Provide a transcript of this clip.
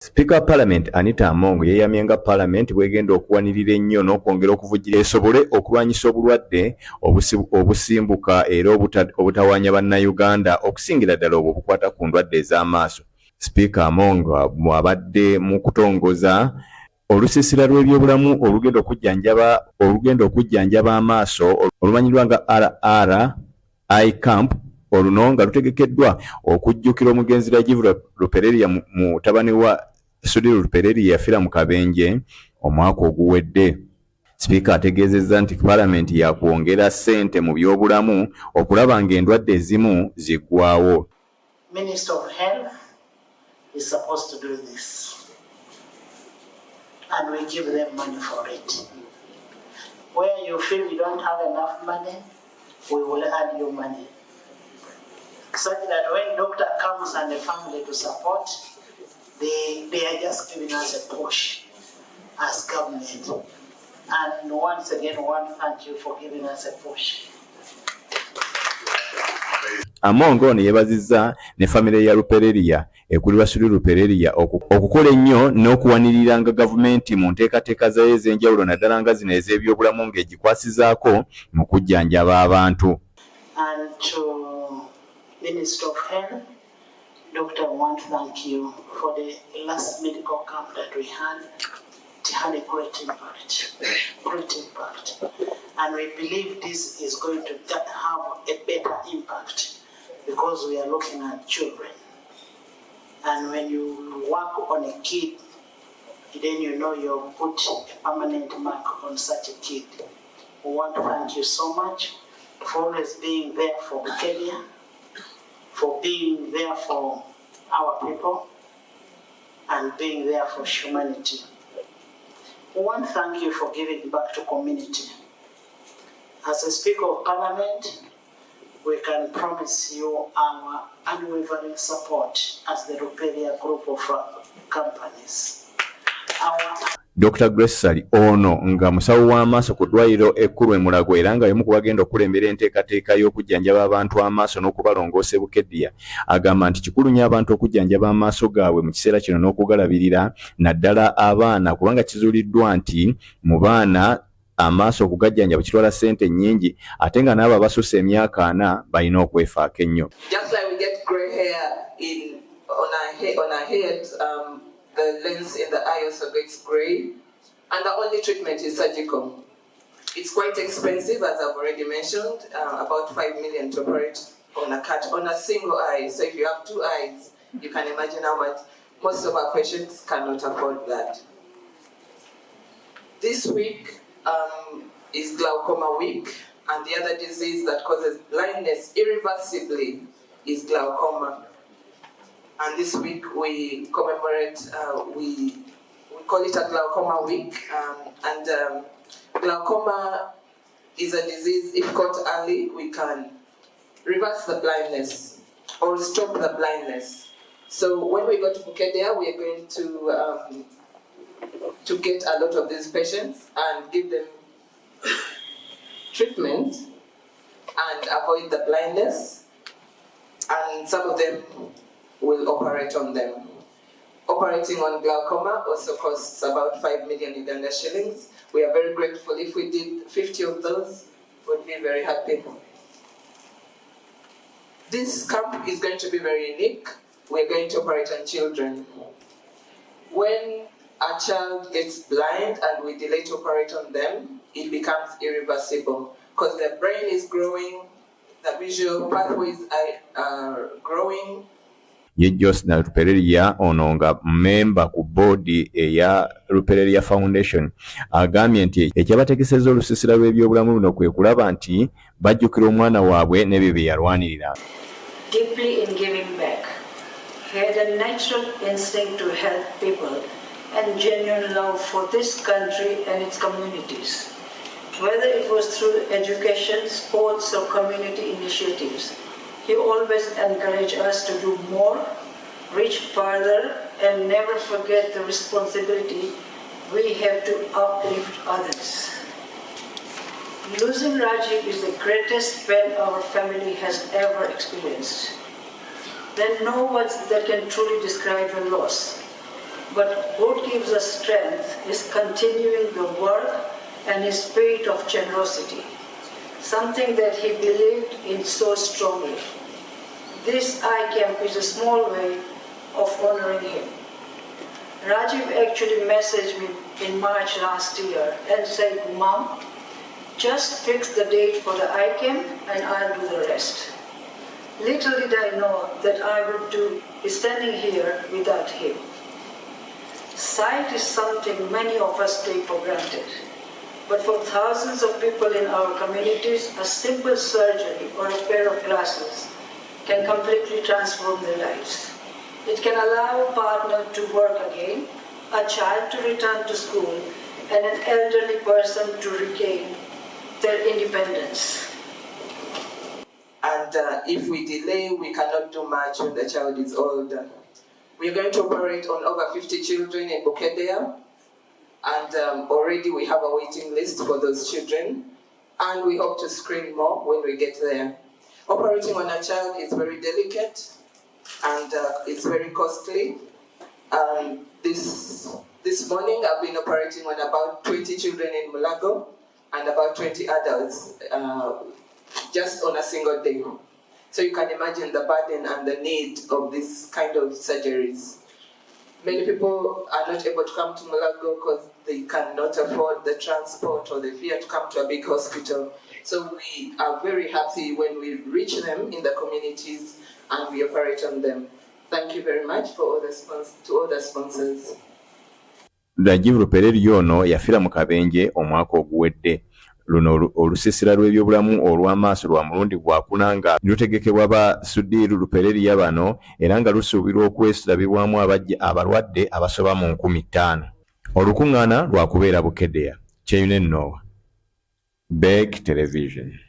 Speaker of Parliament Anita Among yeyamye nga Parliament bwegenda okuwanirira ennyo n'okwongera okuvujjira esobole okulwanyisa obulwadde obusimbuka era obutawaanya bannayuganda okusingira ddala obwo obukwata ku ndwadde ez'amaaso. Speaker Among abadde mu kutongoza olusiisira lw'ebyobulamu olugenda okujjanjaba amaaso olumanyirwa nga RRI Camp oluno nga lutegekeddwa okujjukira omugenzi Rajiv Ruparelia mutabani wa Ruparelia yafiira mu kabenje omwaka oguwedde. Speaker ategeezezza nti Parliament yakwongera ssente mu byobulamu okulaba ng'endwadde ezimu ziggwaawo. Minister of Health is supposed to do this, and we give them money for it. Where you feel you don't have enough money, we will add you money, such that when doctor comes and the family to support, they are just giving us a push as government. And once again, thank you for giving us a push. Among ono yeebazizza ne famire ya Ruparelia ekulirwa Ruparelia okukola ennyo n'okuwaniriranga gavumenti mu nteekateeka zayo ez'enjawulo naddala nga zino ez'ebyobulamu ng'egikwasizaako mu kujjanjaba abantu. And to Minister of Health, Doctor, I want to thank you for the last medical camp that we had. It had a great impact. And we believe this is going to have a better impact because we are looking at children. And when you work on a kid, then you know you've put a permanent mark on such a kid. We want to thank you so much for always being there for Kenya, for being there for our people, and being there for humanity. We want to thank you for giving back to community. As a Speaker of Parliament, we can promise you our unwavering support as the Ruparelia group of companies. Dr. Grace Sali ono nga musawo w'amaaso ku ddwaliro ekkulu e Mulago era nga y'omu ku bagenda okulembera enteekateeka y'okujjanjaba abantu amaaso n'okubalongoosa e Bukedya agamba nti kikulu nnyo abantu okujjanjaba amaaso gaabwe mu kiseera kino n'okugalabirira naddala abaana kubanga kizuuliddwa nti mu baana amaaso okugajjanja kitwala ssente nnyingi ate nga n'abo abasusa emyaka 4 balina okwefaako ennyo. Just like we get grey hair on our head, the lens in the eye also gets grey, and the only treatment is surgical. It's quite expensive, as I've already mentioned, about 5 million to operate on a single eye. So if you have 2 eyes, you can imagine how much. Most of our patients cannot afford that. This week is glaucoma week, and the other disease that causes blindness irreversibly is glaucoma. And this week we commemorate, we call it a glaucoma week. Glaucoma is a disease, if caught early, we can reverse the blindness or stop the blindness. So when we go to Bukedya, we are going to get a lot of these patients and give them treatment and avoid the blindness. And some of them will operate on them. Operating on glaucoma also costs about 5 million Uganda shillings. We are very grateful. If we did 50 of those, we'd be very happy. This camp is going to be very unique. We're going to operate on children. When a child gets blind and we delay to operate on them, it becomes irreversible because their brain is growing, the visual pathways are growing. Ye Josna Ruparelia ono nga memba ku boodi eya Ruparelia Foundation agambye nti ekyabategeseza olusiisira lw'ebyobulamu luno kwe kulaba nti bajjukira omwana waabwe n'ebyo bye yalwanirira. Deeply in giving back, he had a natural instinct to help people and genuine love for this country and its communities. Whether it was through education, sports, or community initiatives, he always encouraged us to do more, reach further, and never forget the responsibility we have to uplift others. Losing Rajiv is the greatest pain our family has ever experienced. There are no words that can truly describe the loss. But what gives us strength is continuing the work and his spirit of generosity, something that he believed in so strongly. This iCamp is a small way of honoring him. Rajiv actually messaged me in March last year and said, "Mom, just fix the date for the iCamp and I'll do the rest." Little did I know that I would be standing here without him. Sight is something many of us take for granted. But for thousands of people in our communities, a simple surgery or a pair of glasses can completely transform their lives. It can allow a partner to work again, a child to return to school, and an elderly person to regain their independence. And if we delay, we cannot do much when the child is older. We're going to operate on over 50 children in Bukedea, and already we have a waiting list for those children, and we hope to screen more when we get there. Operating on a child is very delicate, and it's very costly. This morning I've been operating on about 20 children in Mulago and about 20 adults just on a single day. So you can imagine the burden and the need of this kind of surgeries. Many people are not able to come to Mulago because they cannot afford the transport or they fear to come to a big hospital. So we are very happy when we reach them in the communities and we operate on them. Thank you very much for all the sponsors. Rajiv Ruparelia ono yafira mu kabenje omwaka oguwedde. Luno olusisira lw'ebyobulamu olw'amaaso lwa mulundi gwakunanga lutegekebwa ba Rajiv Ruparelia bano era nga lusuubirwa okwesulabibwamu abalwadde abasoba mu 5,000. Olukuŋŋaana lwakubeera Bukedea. Kyeyune Noah, Beg Television.